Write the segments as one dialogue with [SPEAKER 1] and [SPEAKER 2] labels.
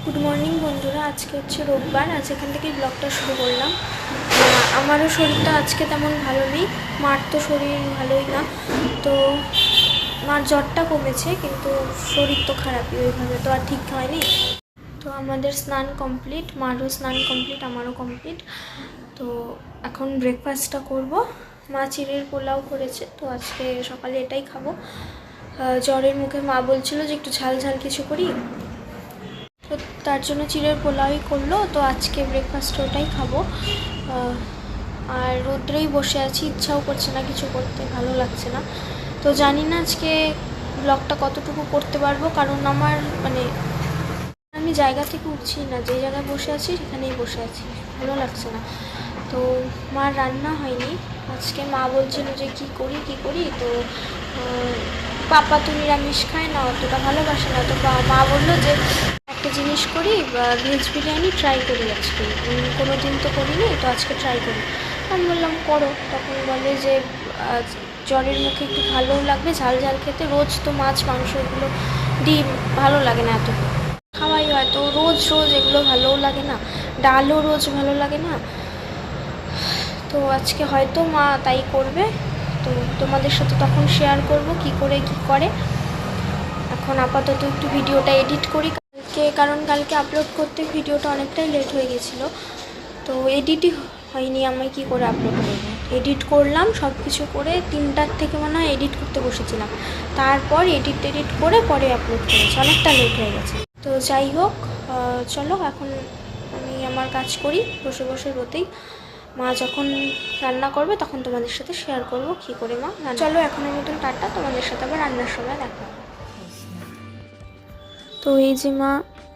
[SPEAKER 1] Good morning বন্ধুরা, আজকে হচ্ছে রোববার। আজ এখান থেকেই ব্লগটা শুরু করলাম। আমারও শরীরটা আজকে তেমন ভালো নেই, মার তো শরীর ভালোই না। তো মার জ্বরটা কমেছে, কিন্তু শরীর তো খারাপই, ওইভাবে তো আর ঠিক হয়নি। তো আমাদের স্নান কমপ্লিট, মারও স্নান কমপ্লিট, আমারও কমপ্লিট। তো এখন ব্রেকফাস্টটা করব। মা চিড়ের পোলাও করেছে, তো আজকে সকালে এটাই খাবো। জ্বরের মুখে মা বলছিল যে একটু ঝাল ঝাল কিছু করি, তো তার জন্য চিড়ের পোলাওই করলো। তো আজকে ব্রেকফাস্টে ওটাই খাবো। আর রোদ্রেই বসে আছি, ইচ্ছাও করছে না কিছু করতে, ভালো লাগছে না। তো জানি না আজকে ব্লগটা কতটুকু করতে পারবো, কারণ আমার আমি জায়গা থেকে উঠছি না, যে জায়গায় বসে আছি সেখানেই বসে আছি, ভালো লাগছে না। তো মার রান্না হয়নি আজকে। মা বলছিল যে কি করি। তো পাপা তো নিরামিষ খায় না, অতটা ভালোবাসে না। তো মা বললো যে একটা জিনিস করি, ভেজ বিরিয়ানি ট্রাই করি আজকে, কোনো দিন তো করিনি, তো আজকে ট্রাই করি। আমি বললাম করো। তখন বলে যে জ্বরের মুখে একটু ভালোও লাগবে ঝাল ঝাল খেতে, রোজ তো মাছ মাংস এগুলো ডিম ভালো লাগে না, এত খাওয়াই হয়, তো রোজ এগুলো ভালোও লাগে না, ডালও রোজ ভালো লাগে না। তো আজকে হয়তো মা তাই করবে, তো তোমাদের সাথে তখন শেয়ার করব কি করে। এখন আপাতত একটু ভিডিওটা এডিট করি কারণ কালকে আপলোড করতে ভিডিওটা অনেকটাই লেট হয়ে গেছিলো, তো এডিটই হয়নি। আমি কি করে আপলোড করব? এডিট করলাম, সব কিছু করে 3টার থেকে মনে হয় এডিট করতে বসেছিলাম, তারপর এডিট করে পরে আপলোড করেছি, অনেকটা লেট হয়ে গেছে। তো যাই হোক, চলো এখন আমি আমার কাজ করি বসে রোতেই। মা যখন রান্না করবে তখন তোমাদের সাথে শেয়ার করব কী করে মা রান্না। চলো এখনের মতন টাটা, তোমাদের সাথে আবার রান্নার সময় দেখা হবে। তো এই যে মা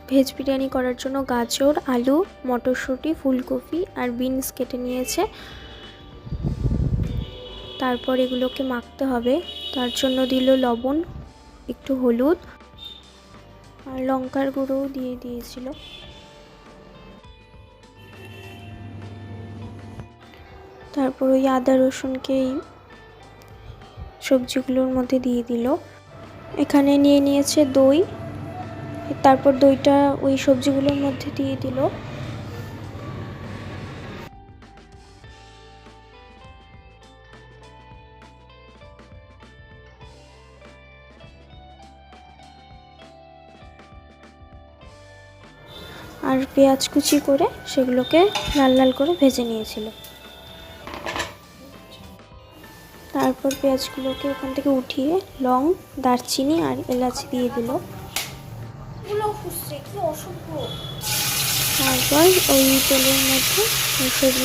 [SPEAKER 1] ভেজ বিরিয়ানি করার জন্য গাজর, আলু, মটরশুঁটি, ফুলকপি আর বিনস কেটে নিয়েছে। তারপর এগুলোকে মাখতে হবে, তার জন্য দিল লবণ, একটু হলুদ আর লঙ্কার গুঁড়োও দিয়েছিল। তারপর ওই আদা রসুনকে এই সবজিগুলোর মধ্যে দিয়ে দিল। এখানে নিয়েছে দই, তারপর দইটা ওই সবজিগুলোর মধ্যে দিয়ে দিল। আর পেঁয়াজ কুচি করে সেগুলোকে লাল লাল করে ভেজে নিয়েছিল। তারপর পেঁয়াজগুলোকে ওখান থেকে উঠিয়ে লং, দারচিনি আর এলাচি দিয়ে দিল। তারপর ওই তেলের মধ্যে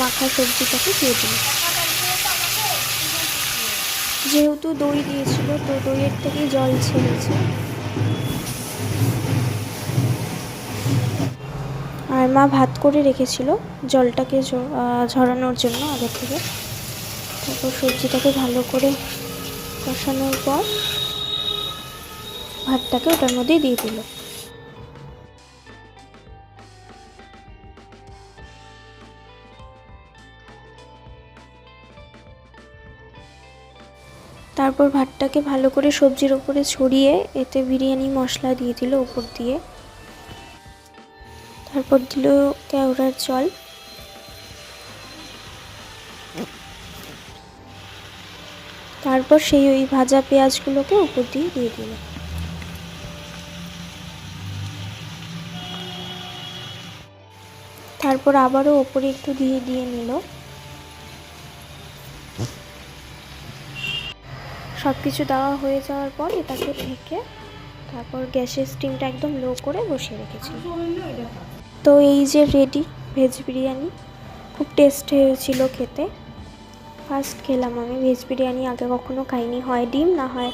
[SPEAKER 1] মাখা সবজিটাকে দিয়ে দিল। যেহেতু দই দিয়েছিল, তো দইয়ের থেকেই জল ছেড়েছে। আর মা ভাত করে রেখেছিল জলটাকে ঝরানোর জন্য আগে থেকে। তারপর সবজিটাকে ভালো করে কষানোর পর ভাতটাকে ওটার মধ্যেই দিয়ে দিল। তারপর ভাতটাকে ভালো করে সবজির ওপরে ছড়িয়ে এতে বিরিয়ানি মশলা দিয়ে দিল উপর দিয়ে। তারপর দিল কেওড়ার জল। তারপর সেই ওই ভাজা পেঁয়াজগুলোকে উপর দিয়ে দিল। তারপর আবারও ওপরে একটু দিয়ে নিল। সব কিছু দেওয়া হয়ে যাওয়ার পর এটাকে ঢেকে তারপর গ্যাসের স্টিমটা একদম লো করে বসিয়ে রেখেছি। তো এই যে রেডি ভেজ বিরিয়ানি, খুব টেস্ট হয়েছিল খেতে। ফার্স্ট খেলাম আমি ভেজ বিরিয়ানি, আগে কখনো খাইনি, হয় ডিম না হয়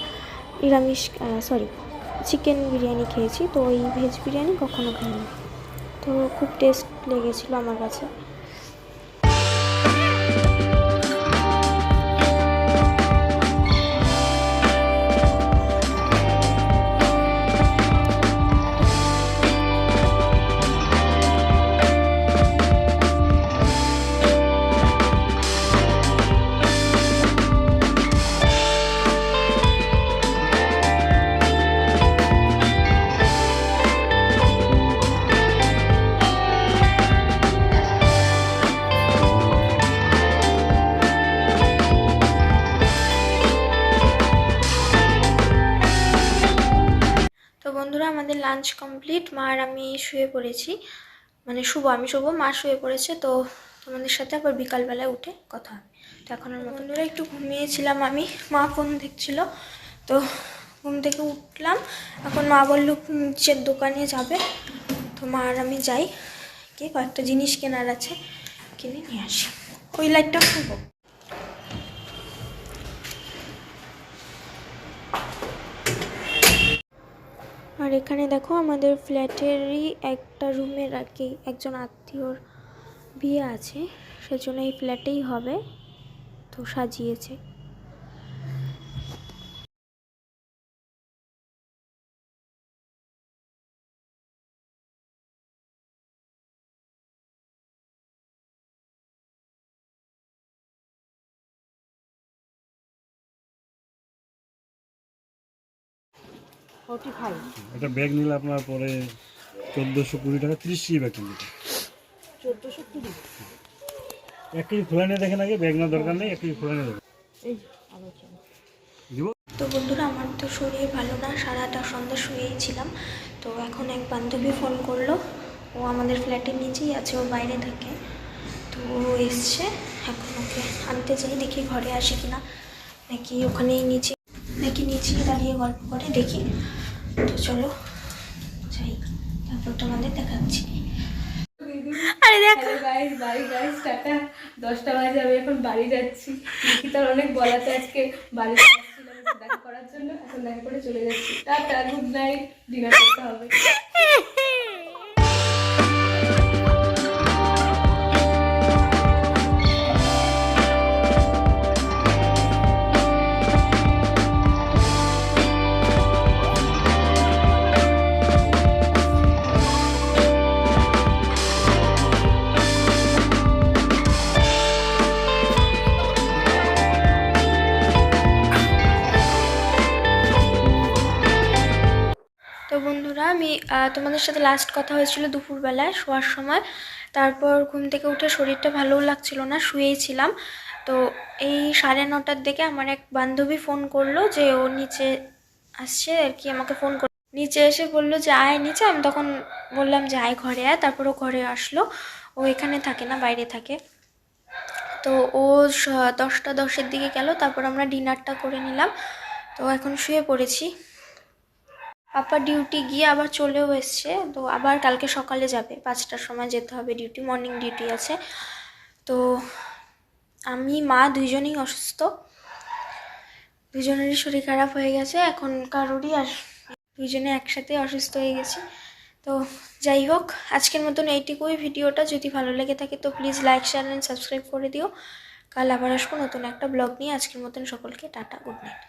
[SPEAKER 1] নিরামিষ, চিকেন বিরিয়ানি খেয়েছি, তো এই ভেজ বিরিয়ানি কখনো খাইনি। তো খুব টেস্ট লেগেছিলো আমার কাছে। লাঞ্চ কমপ্লিট, মা আর আমি শুয়ে পড়েছি, মানে আমি শুভ, মা শুয়ে পড়েছে। তো তোমাদের সাথে আবার বিকালবেলায় উঠে কথা হবে। তো এখন আমার বন্ধুরা একটু ঘুমিয়েছিলাম আমি, মা ফোন দেখছিল, তো ঘুম থেকে উঠলাম। এখন মা বললো নিচের দোকানে যাবে, তো মা আর আমি যাই, কি কয়েকটা জিনিস কেনার আছে, কিনে নিয়ে আসি। ওই লাইটটা খুলবো। আর এখানে দেখো আমাদের ফ্ল্যাটেরই একটা রুমের আর কি একজন আত্মীয়র বিয়ে আছে, সেজন্য এই ফ্ল্যাটেই হবে, তো সাজিয়েছে।
[SPEAKER 2] একটা ব্যাগ নিলে আপনার পরে 1420 টাকা 30 কেজি ব্যাগ কিনতে 1420 1 কেজি খোলা নিয়ে দেখেন আগে, ব্যাগ না দরকার নেই, 1 কেজি খোলা নিয়ে দেখেন।
[SPEAKER 1] তো বন্ধুরা আমার তো শরীর ভালো না, সারাটা সন্ধ্যা শুয়েই ছিলাম। তো এখন এক বান্ধবী ফোন করলো, ও আমাদের ফ্ল্যাটের নিচেই আছে, ও বাইরে থাকে, তো ও এসছে। এখন ওকে আনতে যাই, দেখি ঘরে আসে কিনা, নাকি ওখানেই নিচেই দাঁড়িয়ে গল্প করে দেখি। তো চলো যাই, তারপর তোমাদের দেখাচ্ছি। আরে দেখো
[SPEAKER 3] গাইস টাটা। 10টা বাজে, আমি এখন বাড়ি যাচ্ছি। নিকিতার অনেক বলাতে আজকে বাড়ি যাচ্ছিলাম দেখা করার জন্য, এখন দেখা করে চলে যাচ্ছি। টাটা, গুড নাইট, ডিনার করতে হবে।
[SPEAKER 1] তো বন্ধুরা আমি তোমাদের সাথে লাস্ট কথা হয়েছিল দুপুরবেলায় শোয়ার সময়। তারপর ঘুম থেকে উঠে শরীরটা ভালোও লাগছিল না, শুয়েই ছিলাম। তো এই 9:30টার দিকে আমার এক বান্ধবী ফোন করলো যে ও নিচে আসছে আর কি, আমাকে ফোন করে নিচে এসে বললো যে আয় নিচে। আমি তখন বললাম যে আয় ঘরে আয়, তারপর ও ঘরে আসলো। ও এখানে থাকে না, বাইরে থাকে। তো ও 10টা 10-এর দিকে গেল, তারপর আমরা ডিনারটা করে নিলাম। তো এখন শুয়ে পড়েছি। পাপা ডিউটি গিয়ে আবার চলেও এসছে, তো আবার কালকে সকালে যাবে, 5টার সময় যেতে হবে ডিউটি, মর্নিং ডিউটি আছে। তো আমি মা দুইজনেই অসুস্থ, দুজনেরই শরীর খারাপ হয়ে গেছে এখন কারোরই, আর দুইজনে একসাথে অসুস্থ হয়ে গেছি। তো যাই হোক, আজকের মতন এইটুকুই ভিডিওটা। যদি ভালো লেগে থাকে তো please like share and subscribe করে দিও। কাল আবার আসবো নতুন একটা ব্লগ নিয়ে। আজকের মতন সকলকে টাটা, গুড নাইট।